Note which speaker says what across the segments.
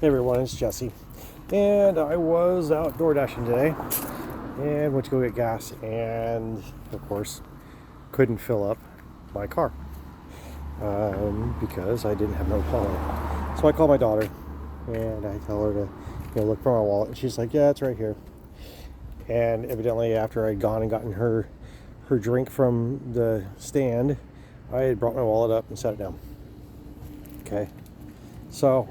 Speaker 1: Hey everyone, it's Jesse. And I was out door dashing today and went to go get gas and, of course, couldn't fill up my car because I didn't have no wallet. So I called my daughter and I tell her to look for my wallet. And she's like, yeah, it's right here. And evidently after I'd gone and gotten her drink from the stand, I had brought my wallet up and set it down. Okay. So,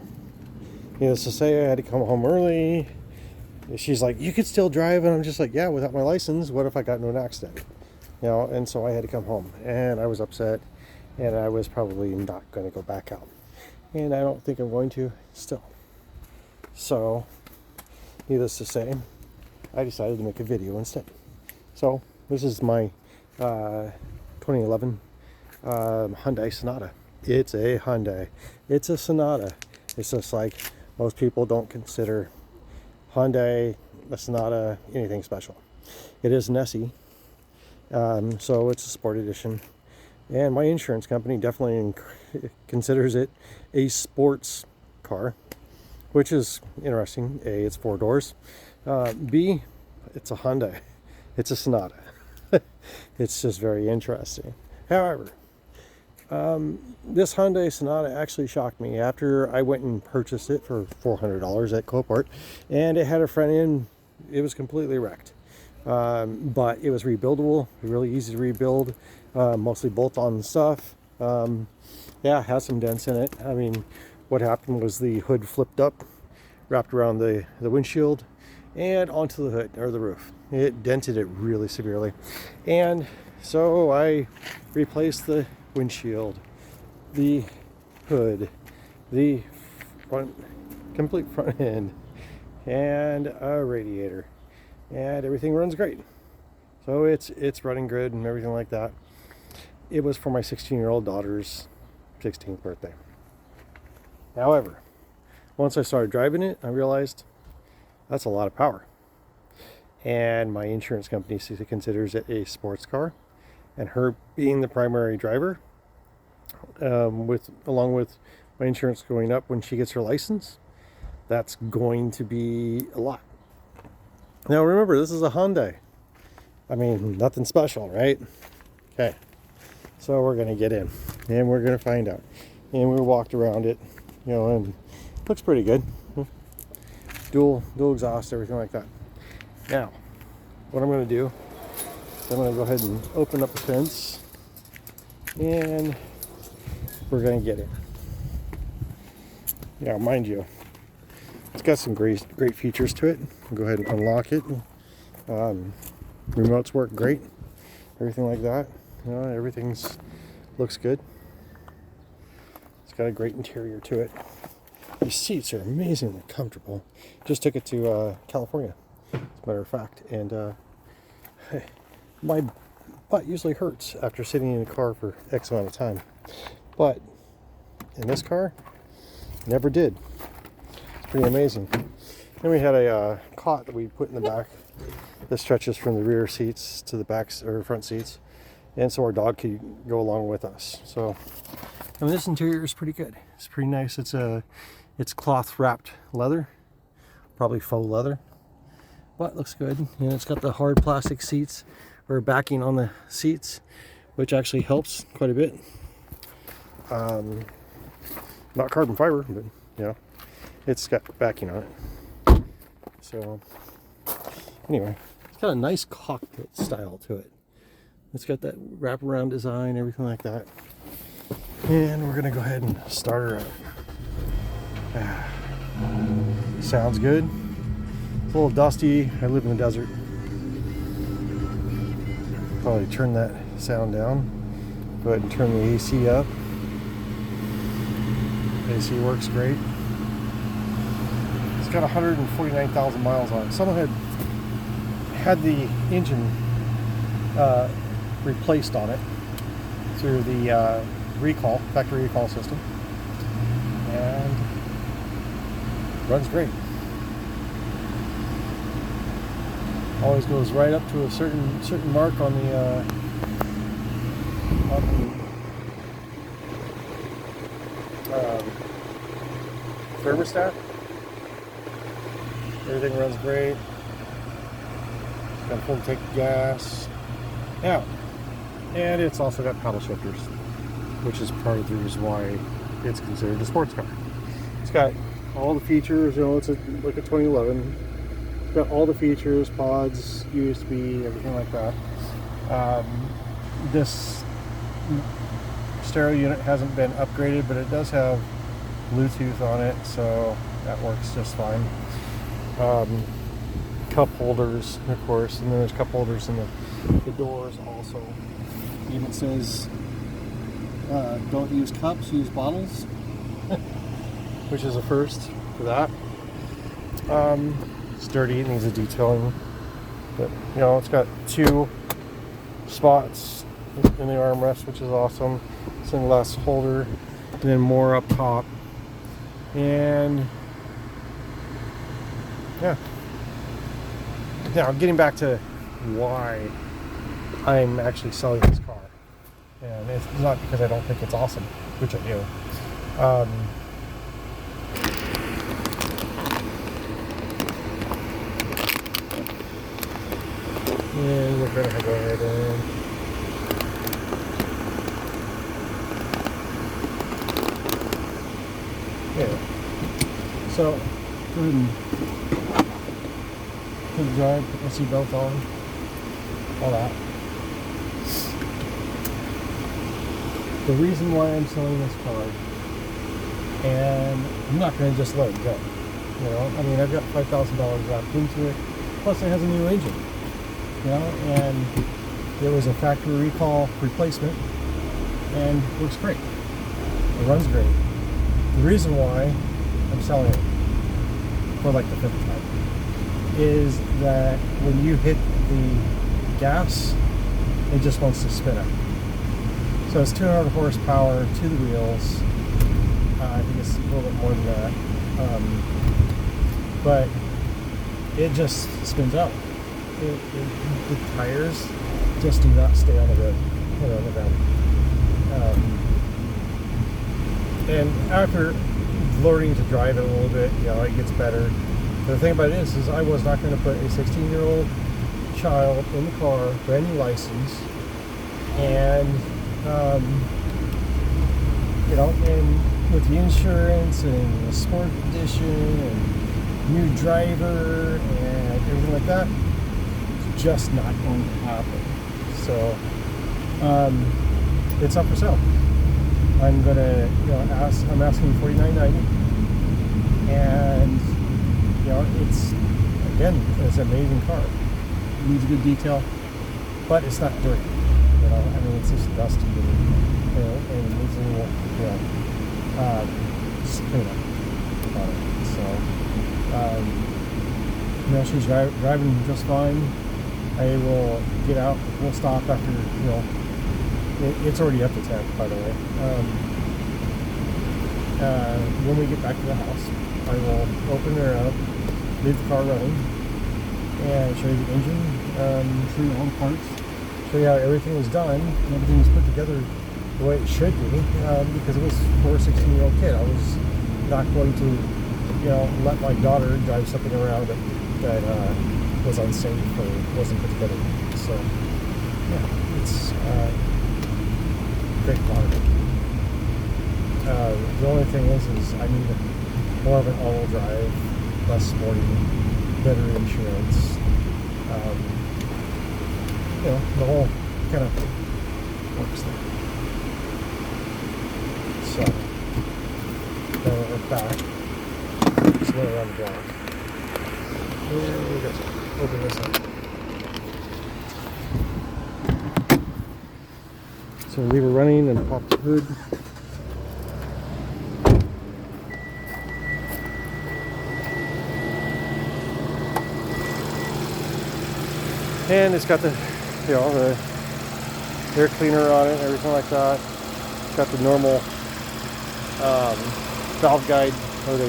Speaker 1: needless to say, I had to come home early. She's like, you could still drive. And I'm just like, yeah, without my license, what if I got into an accident? And so I had to come home. And I was upset. And I was probably not going to go back out. And I don't think I'm going to still. So, needless to say, I decided to make a video instead. So, this is my 2011 Hyundai Sonata. It's a Hyundai. It's a Sonata. It's just like most people don't consider Hyundai, a Sonata, anything special. It is an SE, so it's a sport edition. And my insurance company definitely considers it a sports car, which is interesting. A, it's 4 doors. B, it's a Hyundai. It's a Sonata. It's just very interesting. However, this Hyundai Sonata actually shocked me after I went and purchased it for $400 at Copart, and it had a front end. It was completely wrecked, but it was rebuildable, really easy to rebuild, mostly bolt-on stuff. Yeah, it has some dents in it. I mean, what happened was the hood flipped up, wrapped around the windshield, and onto the hood or the roof. It dented it really severely, and so I replaced the windshield, the hood, the complete front end, and a radiator, and everything runs great. So it's running good and everything like that. It was for my 16-year-old daughter's 16th birthday. However, once I started driving it, I realized that's a lot of power, and my insurance company considers it a sports car. And her being the primary driver, along with my insurance going up when she gets her license, that's going to be a lot. Now remember, this is a Hyundai. I mean, nothing special, right? Okay, so we're gonna get in and we're gonna find out. And we walked around it, and it looks pretty good. Dual exhaust, everything like that. Now, what I'm gonna do, I'm going to go ahead and open up the fence and we're going to get in. Now, mind you, it's got some great features to it. I'll go ahead and unlock it. Remotes work great. Everything like that. Everything looks good. It's got a great interior to it. The seats are amazingly comfortable. Just took it to California, as a matter of fact. And my butt usually hurts after sitting in a car for X amount of time, but in this car, never did. It's pretty amazing. Then we had a cot that we put in the back that stretches from the rear seats to the back or front seats, and so our dog could go along with us. So, I mean, this interior is pretty good. It's pretty nice. It's cloth wrapped leather, probably faux leather, but it looks good. And it's got the hard plastic seats, or backing on the seats, which actually helps quite a bit. Not carbon fiber, but it's got backing on it. So anyway, it's got a nice cockpit style to it. It's got that wraparound design, everything like that. And we're gonna go ahead and start her up. Sounds good. It's a little dusty. I live in the desert. Probably turn that sound down. Go ahead and turn the AC up. AC works great. It's got 149,000 miles on it. Someone had the engine replaced on it through the factory recall system, and runs great. Always goes right up to a certain mark on the thermostat, Everything runs great. Got a full tank of gas. Yeah. And it's also got paddle shifters, which is part of the reason why it's considered a sports car. It's got all the features, you know, it's like a 2011. It's got all the features, pods, USB, everything like that. This stereo unit hasn't been upgraded, but it does have Bluetooth on it, so that works just fine. Cup holders, of course, and then there's cup holders in the doors also. Even says don't use cups, use bottles, which is a first for that. It's dirty, it needs a detailing, but you know, it's got 2 spots in the armrest, which is awesome. Sunglass holder, and then more up top, and yeah. Now, getting back to why I'm actually selling this car, and it's not because I don't think it's awesome, which I do. And we're going to go ahead and so go ahead and put the drive, put my seatbelt on, all that. The reason why I'm selling this car, and I'm not going to just let it go. You know, I mean, I've got $5,000 wrapped into it, plus it has a new engine. You know, and it was a factory recall replacement, and works great. It runs great. The reason why I'm selling it for like the 5th time is that when you hit the gas, it just wants to spin up. So it's 200 horsepower to the wheels. I think it's a little bit more than that, but it just spins out. The tires just do not stay on the road, you know, on the ground. And after learning to drive it a little bit, you know, it gets better. But the thing about it is I was not going to put a 16-year-old child in the car, brand new license, and you know, and with the insurance and the sport edition and new driver and everything like that, it's just not going to happen. So it's up for sale. I'm gonna, you know, I'm asking $49.90, and you know, it's an amazing car. It needs a good detail, but it's not dirty. You know, I mean, it's just dusty and, you know, and it needs a little, you know, just clean up on it. So, you know, she's driving just fine. I will get out. We'll stop after, you know, it's already up to 10, by the way. When we get back to the house, I will open her up, leave the car running, and show you the engine, show you all the parts, show you how everything was done, and everything was put together the way it should be, because it was for a 16-year-old kid. I was not going to, you know, let my daughter drive something around that was unsafe or wasn't put together. So, yeah, it's great car. The only thing is I need more of an all-wheel drive, less sporty, better insurance. You know, the whole kind of works there. So, now we're back. Just went around the block. Here we go. Open this up. So leave her running and pop the hood. And it's got the, you know, the air cleaner on it and everything like that. It's got the normal valve guide, or the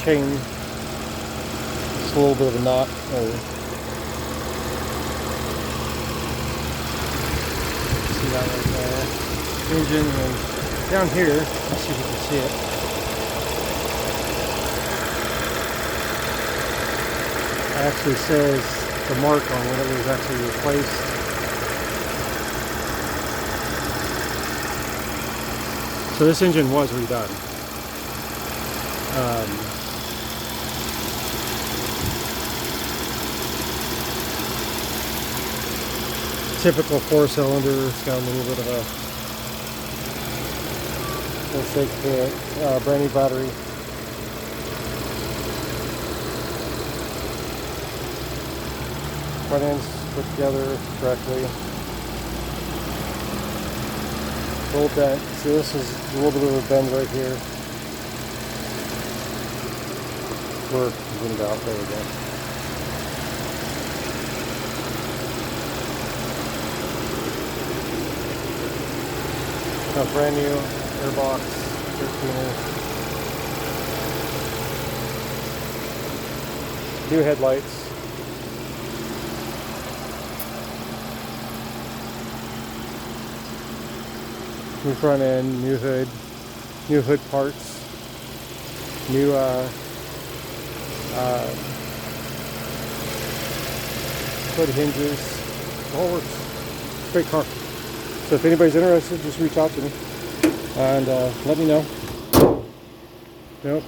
Speaker 1: chain. Just a little bit of a knot. See that right there. Engine, and down here, let's see if you can see it. actually says the mark on when it was actually replaced. So this engine was redone. Typical 4-cylinder. It's got a little bit of a shake to it. Brand new battery. Front end's put together correctly. Little bent. See, this is a little bit of a bend right here. We're zoomed out. There we go. A brand new airbox, 13er. New headlights. New front end, new hood parts, new hood hinges. The whole works. Great car. So if anybody's interested, just reach out to me and let me know. Nope.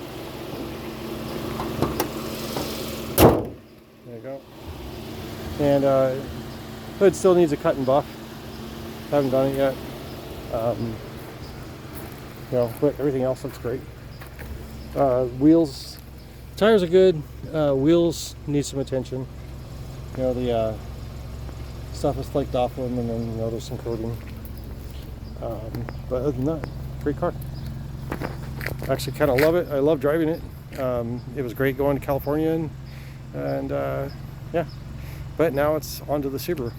Speaker 1: There you go. And hood still needs a cut and buff. Haven't done it yet. But everything else looks great. Wheels, tires are good. Wheels need some attention. The stuff is flaked off them, and then there's some coating. But other than that, great car. Actually, kind of love it. I love driving it. It was great going to California, and yeah. But now it's on to the Subaru.